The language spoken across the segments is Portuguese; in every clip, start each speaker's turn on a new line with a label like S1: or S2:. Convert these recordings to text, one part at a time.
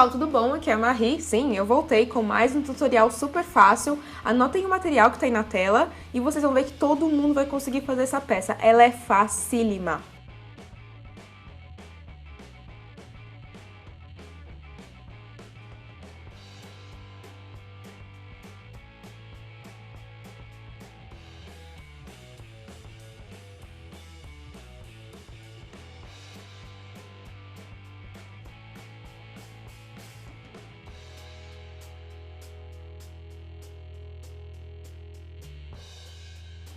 S1: pessoal, tudo bom? Aqui é a Marie. Sim, eu voltei com mais um tutorial super fácil. Anotem o material que tá aí na tela e vocês vão ver que todo mundo vai conseguir fazer essa peça. Ela é facílima.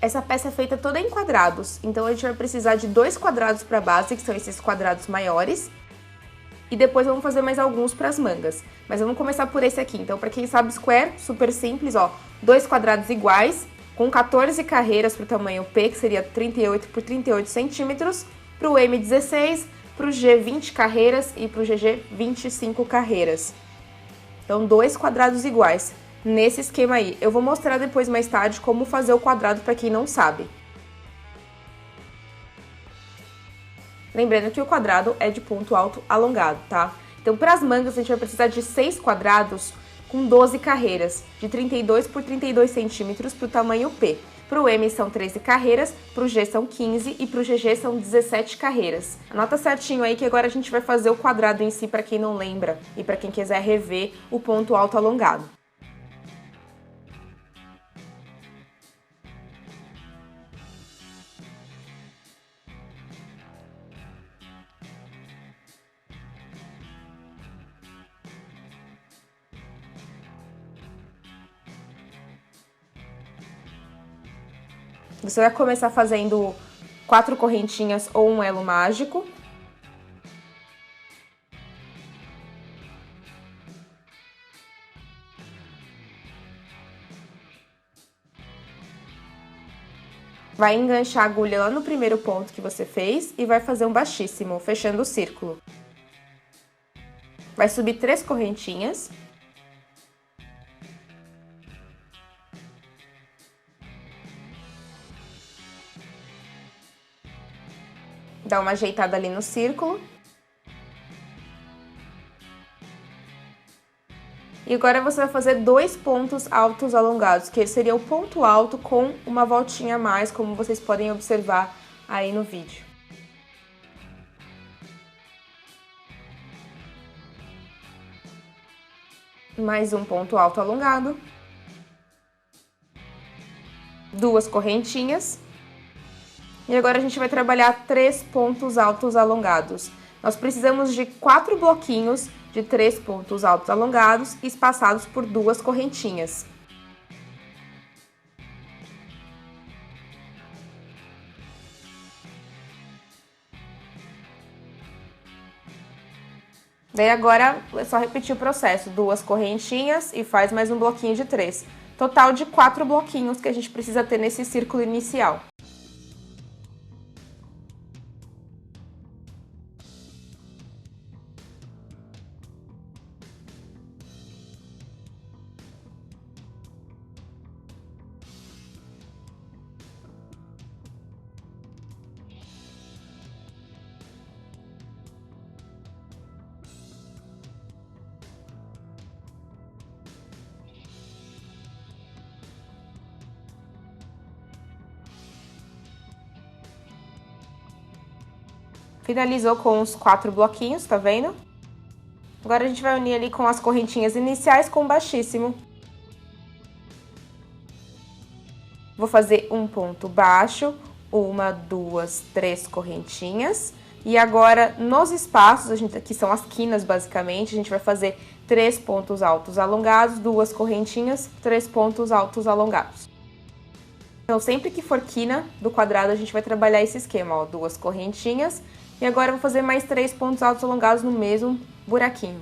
S1: Essa peça é feita toda em quadrados, então a gente vai precisar de 2 quadrados para a base, que são esses quadrados maiores, e depois vamos fazer mais alguns para as mangas. Mas vamos começar por esse aqui. Então, para quem sabe square, super simples, ó, 2 quadrados iguais, com 14 carreiras para o tamanho P, que seria 38 por 38 centímetros, para o M 16, para o G 20 carreiras e para o GG 25 carreiras. Então, 2 quadrados iguais. Nesse esquema aí. Eu vou mostrar depois, mais tarde, como fazer o quadrado para quem não sabe. Lembrando que o quadrado é de ponto alto alongado, tá? Então, para as mangas, a gente vai precisar de 6 quadrados com 12 carreiras, de 32 por 32 centímetros para o tamanho P. Para o M são 13 carreiras, para o G são 15 e para o GG são 17 carreiras. Anota certinho aí que agora a gente vai fazer o quadrado em si para quem não lembra e para quem quiser rever o ponto alto alongado. Você vai começar fazendo 4 correntinhas ou um elo mágico. Vai enganchar a agulha lá no primeiro ponto que você fez e vai fazer um baixíssimo, fechando o círculo. Vai subir 3 correntinhas. Dá uma ajeitada ali no círculo. E agora você vai fazer 2 pontos altos alongados, que seria o ponto alto com uma voltinha a mais, como vocês podem observar aí no vídeo. Mais um ponto alto alongado. 2 correntinhas. E agora a gente vai trabalhar 3 pontos altos alongados. Nós precisamos de 4 bloquinhos de 3 pontos altos alongados, espaçados por 2 correntinhas. Daí agora é só repetir o processo, 2 correntinhas e faz mais um bloquinho de 3. Total de 4 bloquinhos que a gente precisa ter nesse círculo inicial. Finalizou com os 4 bloquinhos, tá vendo? Agora a gente vai unir ali com as correntinhas iniciais com baixíssimo. Vou fazer um ponto baixo, 1, 2, 3 correntinhas. E agora, nos espaços, aqui são as quinas basicamente, a gente vai fazer 3 pontos altos alongados, 2 correntinhas, 3 pontos altos alongados. Então, sempre que for quina do quadrado, a gente vai trabalhar esse esquema, ó, 2 correntinhas. E agora eu vou fazer mais 3 pontos altos alongados no mesmo buraquinho.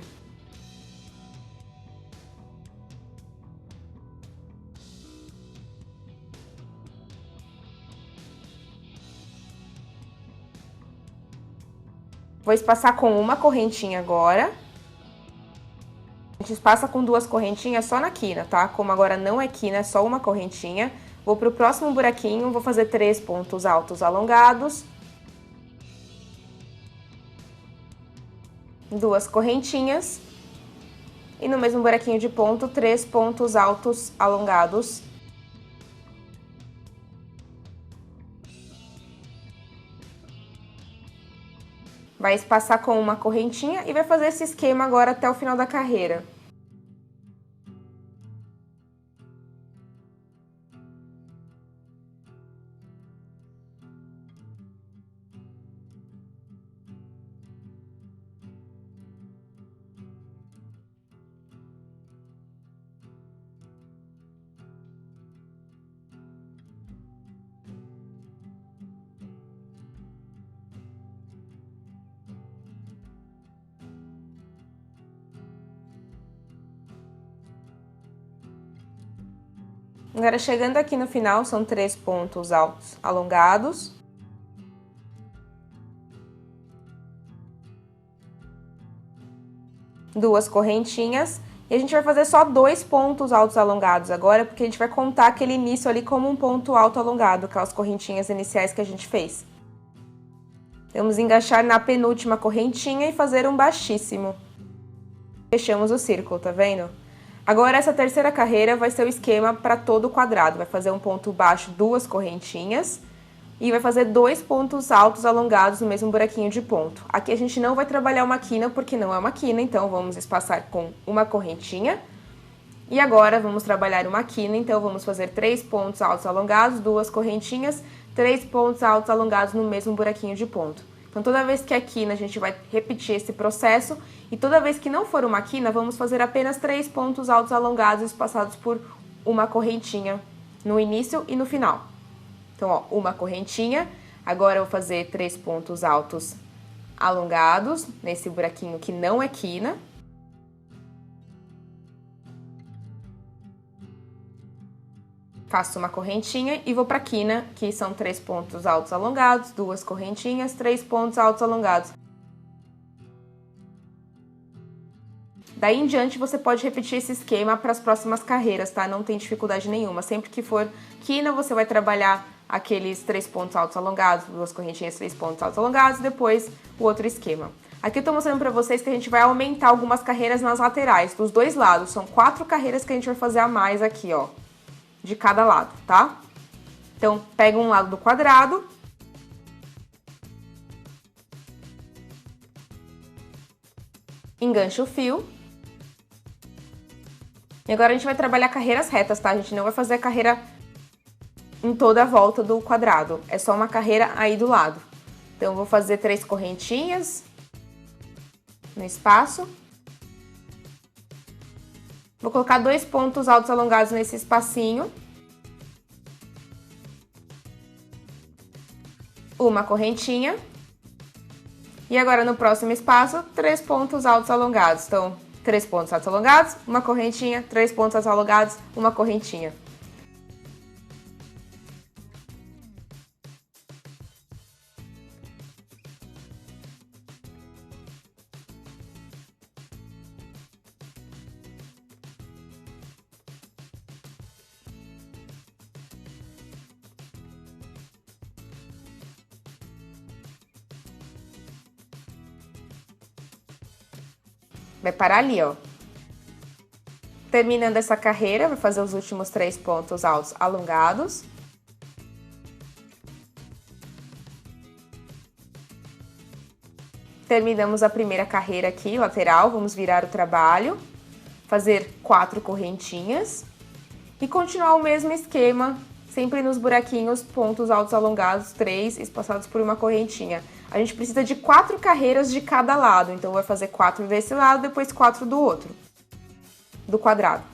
S1: Vou espaçar com uma correntinha agora. A gente espaça com 2 correntinhas só na quina, tá? Como agora não é quina, é só uma correntinha. Vou pro próximo buraquinho, vou fazer 3 pontos altos alongados. 2 correntinhas. E no mesmo buraquinho de ponto, 3 pontos altos alongados. Vai espaçar com uma correntinha e vai fazer esse esquema agora até o final da carreira. Agora, chegando aqui no final, são 3 pontos altos alongados. Duas correntinhas. E a gente vai fazer só 2 pontos altos alongados agora, porque a gente vai contar aquele início ali como um ponto alto alongado, aquelas correntinhas iniciais que a gente fez. Vamos engaixar na penúltima correntinha e fazer um baixíssimo. Fechamos o círculo, tá vendo? Agora, essa terceira carreira vai ser o esquema para todo o quadrado. Vai fazer um ponto baixo, 2 correntinhas, e vai fazer 2 pontos altos alongados no mesmo buraquinho de ponto. Aqui a gente não vai trabalhar uma quina, porque não é uma quina, então vamos espaçar com uma correntinha. E agora vamos trabalhar uma quina, então vamos fazer 3 pontos altos alongados, 2 correntinhas, 3 pontos altos alongados no mesmo buraquinho de ponto. Então, toda vez que é quina, a gente vai repetir esse processo, e toda vez que não for uma quina, vamos fazer apenas 3 pontos altos alongados espaçados por uma correntinha no início e no final. Então, ó, uma correntinha, agora eu vou fazer 3 pontos altos alongados nesse buraquinho que não é quina. Faço uma correntinha e vou para a quina, que são 3 pontos altos alongados, 2 correntinhas, 3 pontos altos alongados. Daí em diante você pode repetir esse esquema para as próximas carreiras, tá? Não tem dificuldade nenhuma. Sempre que for quina, você vai trabalhar aqueles 3 pontos altos alongados, 2 correntinhas, 3 pontos altos alongados, depois o outro esquema. Aqui eu tô mostrando para vocês que a gente vai aumentar algumas carreiras nas laterais, dos dois lados. São 4 carreiras que a gente vai fazer a mais aqui, ó, de cada lado, tá? Então, pega um lado do quadrado. Engancha o fio. E agora a gente vai trabalhar carreiras retas, tá? A gente não vai fazer a carreira em toda a volta do quadrado. É só uma carreira aí do lado. Então, eu vou fazer 3 correntinhas no espaço. Vou colocar 2 pontos altos alongados nesse espacinho. Uma correntinha. E agora no próximo espaço, 3 pontos altos alongados. Então, 3 pontos altos alongados, uma correntinha, 3 pontos altos alongados, uma correntinha. Vai parar ali, ó. Terminando essa carreira, vai fazer os últimos 3 pontos altos alongados. Terminamos a primeira carreira aqui, lateral, vamos virar o trabalho, fazer 4 correntinhas e continuar o mesmo esquema, sempre nos buraquinhos, pontos altos alongados, 3 espaçados por uma correntinha. A gente precisa de 4 carreiras de cada lado, então vai fazer 4 desse lado, depois 4 do outro, do quadrado.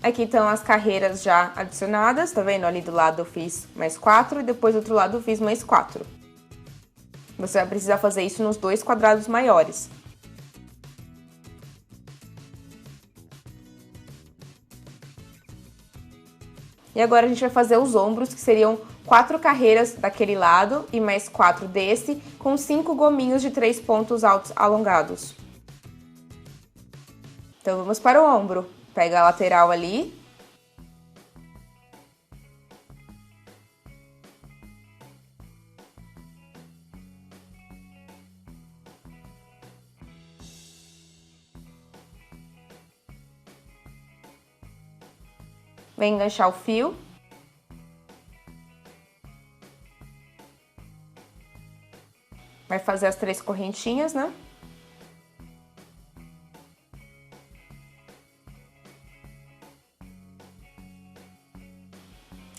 S1: Aqui estão as carreiras já adicionadas, tá vendo? Ali do lado eu fiz mais 4 e depois do outro lado eu fiz mais 4. Você vai precisar fazer isso nos 2 quadrados maiores. E agora a gente vai fazer os ombros, que seriam 4 carreiras daquele lado e mais 4 desse, com 5 gominhos de 3 pontos altos alongados. Então, vamos para o ombro. Pega a lateral ali. Vem enganchar o fio. Vai fazer as 3 correntinhas, né?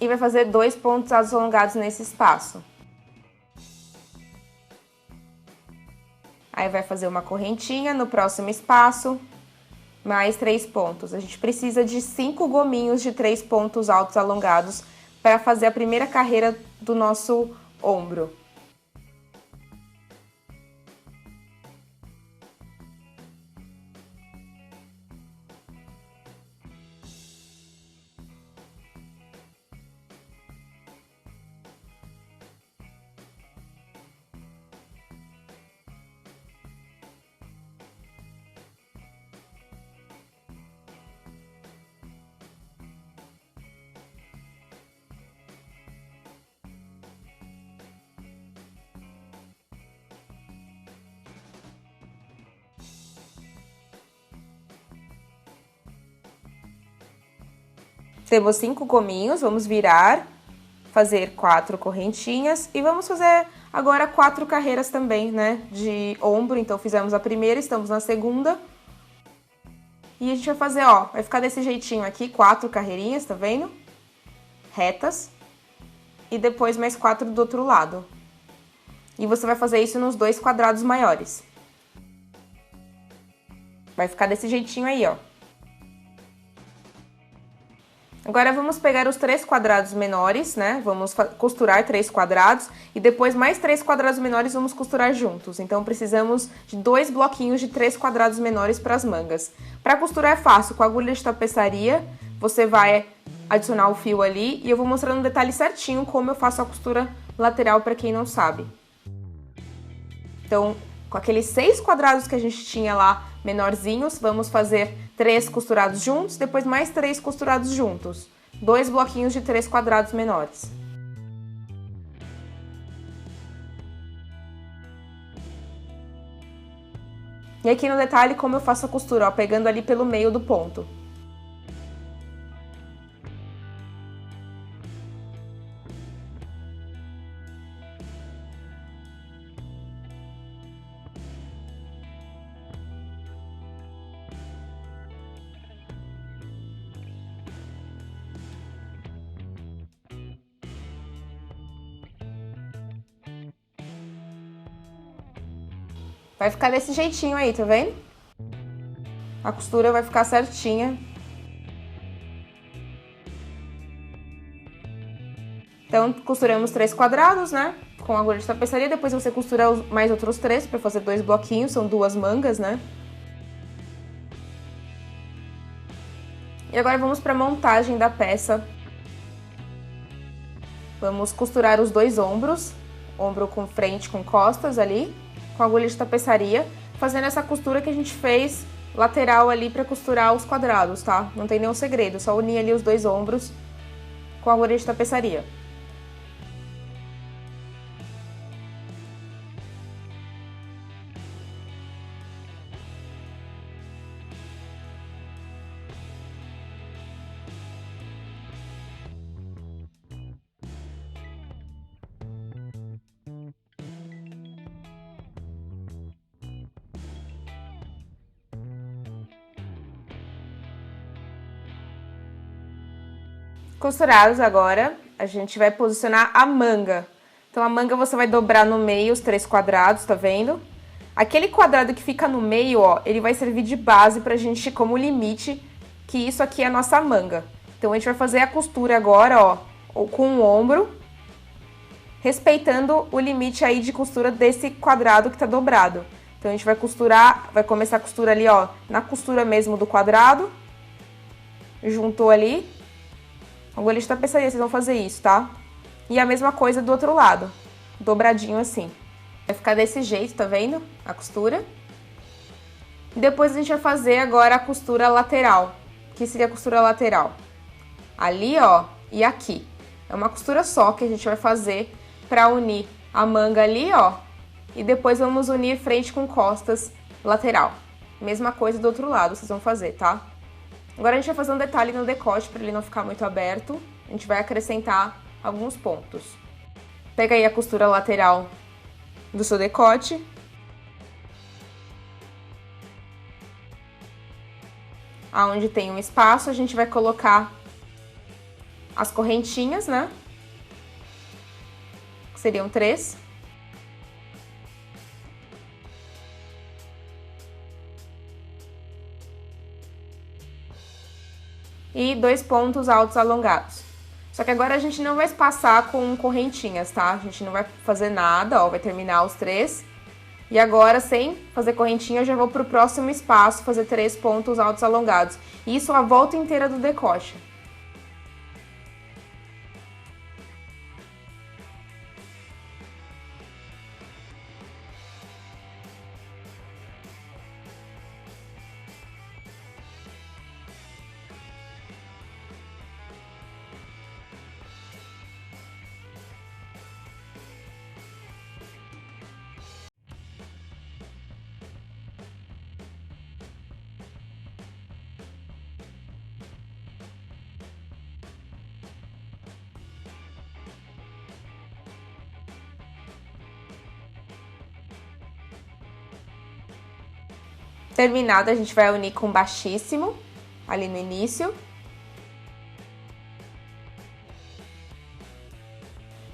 S1: E vai fazer 2 pontos alongados nesse espaço. Aí vai fazer uma correntinha no próximo espaço, mais 3 pontos. A gente precisa de 5 gominhos de 3 pontos altos alongados para fazer a primeira carreira do nosso ombro. Temos 5 gominhos, vamos virar, fazer 4 correntinhas e vamos fazer agora 4 carreiras também, né, de ombro. Então, fizemos a primeira, estamos na segunda. E a gente vai fazer, ó, vai ficar desse jeitinho aqui, 4 carreirinhas, tá vendo? Retas. E depois mais 4 do outro lado. E você vai fazer isso nos 2 quadrados maiores. Vai ficar desse jeitinho aí, ó. Agora, vamos pegar os 3 quadrados menores, né? Vamos costurar 3 quadrados e depois mais 3 quadrados menores vamos costurar juntos. Então, precisamos de 2 bloquinhos de 3 quadrados menores para as mangas. Para costurar é fácil, com a agulha de tapeçaria, você vai adicionar o fio ali e eu vou mostrando no detalhe certinho como eu faço a costura lateral para quem não sabe. Então, com aqueles 6 quadrados que a gente tinha lá, menorzinhos, vamos fazer 3 costurados juntos, depois mais 3 costurados juntos. 2 bloquinhos de 3 quadrados menores. E aqui no detalhe como eu faço a costura, ó, pegando ali pelo meio do ponto. Vai ficar desse jeitinho aí, tá vendo? A costura vai ficar certinha. Então, costuramos 3 quadrados, né? Com a agulha de tapeçaria. Depois você costura mais outros 3 para fazer 2 bloquinhos. São 2 mangas, né? E agora vamos para a montagem da peça. Vamos costurar os 2 ombros. Ombro com frente, com costas ali. Com a agulha de tapeçaria, fazendo essa costura que a gente fez lateral ali para costurar os quadrados, tá? Não tem nenhum segredo, só unir ali os 2 ombros com a agulha de tapeçaria. Costurados agora, a gente vai posicionar a manga. Então, a manga você vai dobrar no meio os 3 quadrados, tá vendo? Aquele quadrado que fica no meio, ó, ele vai servir de base pra gente, como limite, que isso aqui é a nossa manga. Então, a gente vai fazer a costura agora, ó, com o ombro, respeitando o limite aí de costura desse quadrado que tá dobrado. Então, a gente vai costurar, vai começar a costura ali, ó, na costura mesmo do quadrado. Juntou ali. Agulha de tapeçaria, vocês vão fazer isso, tá? E a mesma coisa do outro lado, dobradinho assim. Vai ficar desse jeito, tá vendo? A costura. E depois a gente vai fazer agora a costura lateral. Que seria a costura lateral? Ali, ó, e aqui. É uma costura só que a gente vai fazer pra unir a manga ali, ó. E depois vamos unir frente com costas lateral. Mesma coisa do outro lado, vocês vão fazer, tá? Agora a gente vai fazer um detalhe no decote para ele não ficar muito aberto. A gente vai acrescentar alguns pontos. Pega aí a costura lateral do seu decote. Aonde tem um espaço, a gente vai colocar as correntinhas, né? Que seriam 3. E 2 pontos altos alongados. Só que agora a gente não vai espaçar com correntinhas, tá? A gente não vai fazer nada, ó, vai terminar os 3. E agora, sem fazer correntinha, eu já vou pro próximo espaço fazer 3 pontos altos alongados. Isso a volta inteira do decote. Terminado, a gente vai unir com baixíssimo, ali no início.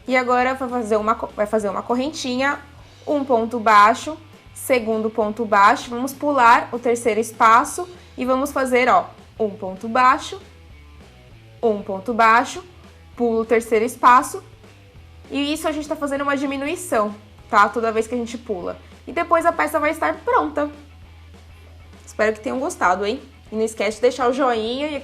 S1: E agora vai fazer uma correntinha, um ponto baixo, segundo ponto baixo, vamos pular o terceiro espaço e vamos fazer, ó, um ponto baixo, pulo o terceiro espaço. E isso a gente tá fazendo uma diminuição, tá? Toda vez que a gente pula. E depois a peça vai estar pronta. Espero que tenham gostado, hein? E não esquece de deixar o joinha e